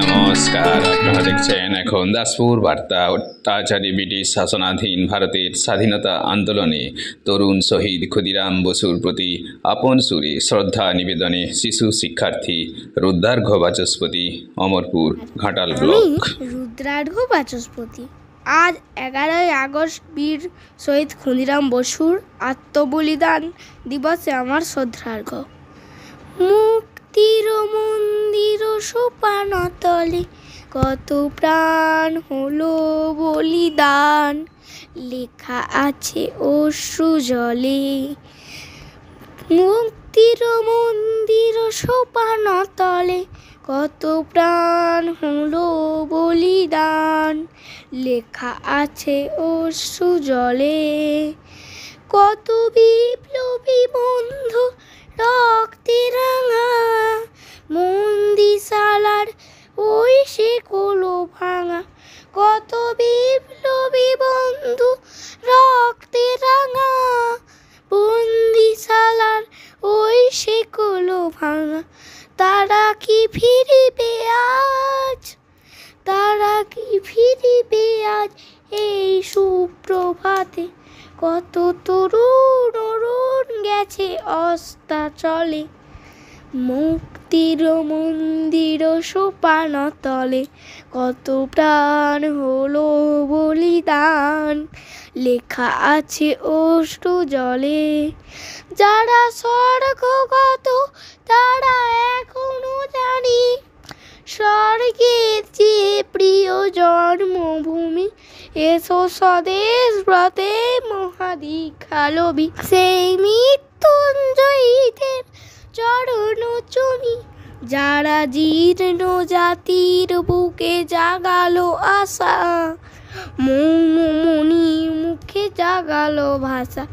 নমস্কার, আপনারা দেখছেন এখন দাসপুর বার্তা। অত্যাচারী ব্রিটিশ শাসনাধীন ভারতের স্বাধীনতা আন্দোলনে তরুণ শহীদ ক্ষুদিরাম বসুর প্রতি আপন সুরে শ্রদ্ধা নিবেদনে শিশু শিক্ষার্থী রুদ্রার্ঘ বাচস্পতি, অমরপুর, ঘাটাল ব্লক। রুদ্রার্ঘ বাচস্পতি। আজ 11ই আগস্ট বীর শহীদ ক্ষুদিরাম বসুর আত্মবলিদান দিবসে আমার শ্রদ্ধার্ঘ। মুক্তির মন্দির সোপানতলে কত প্রাণ হলো বলিদান, লেখা আছে অশ্রু জলে। মুক্তির মন্দির সোপানতলে কত প্রাণ হলো বলিদান, লেখা আছে অশ্রু জলে। কত বিপ্লবী বন্ধু রক্তে রাঙা, বন্দিশালার ওই শেকলো ভাঙা। কত বিপ্লবী বন্ধু রক্তে রাঙা, বন্দিশালার ওই শেকলো ভাঙা। তারা কি ফিরিবে আজ, তারা কি ফিরিবে আজ এই সুপ্রভাতে? কত তরুণ অরুণ গেছে অস্তাচলে, মুক্তির মন্দির সোপানতলে কত প্রাণ হলো বলিদান, লেখা আছে অশ্রু জলে। যারা স্বর্গগত তারা এখনো জানি, স্বর্গের চেয়ে প্রিয় জন্মভূমি। এসো স্বদেশ ব্রতে মহাদীক্ষালবি, সেই মৃত্যুঞ্জয়ীদের চরণ চুমি। যারা জীর্ণ জাতির বুকে জাগালো আশা, মৌনমণি মুখে জাগালো ভাষা।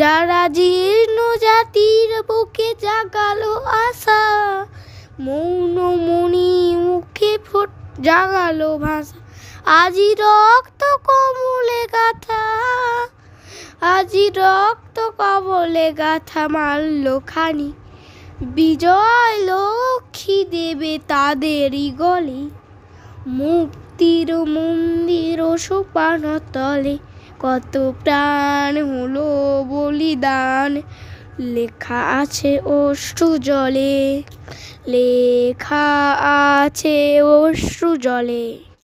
যারা জীর্ণ জাতির বুকে জাগালো আশা, মৌনমণি মুখে জাগালো ভাষা। আজি রক্ত কমলে গাথা, আজি রক্ত কমলে গাথা মাল্য খানি। বিজয় লক্ষ্মী দেবে তাদেরই গলে, মুক্তির মন্দির সোপানতলে কত প্রাণ হলো বলিদান, লেখা আছে অশ্রু জলে, লেখা আছে অশ্রু জলে।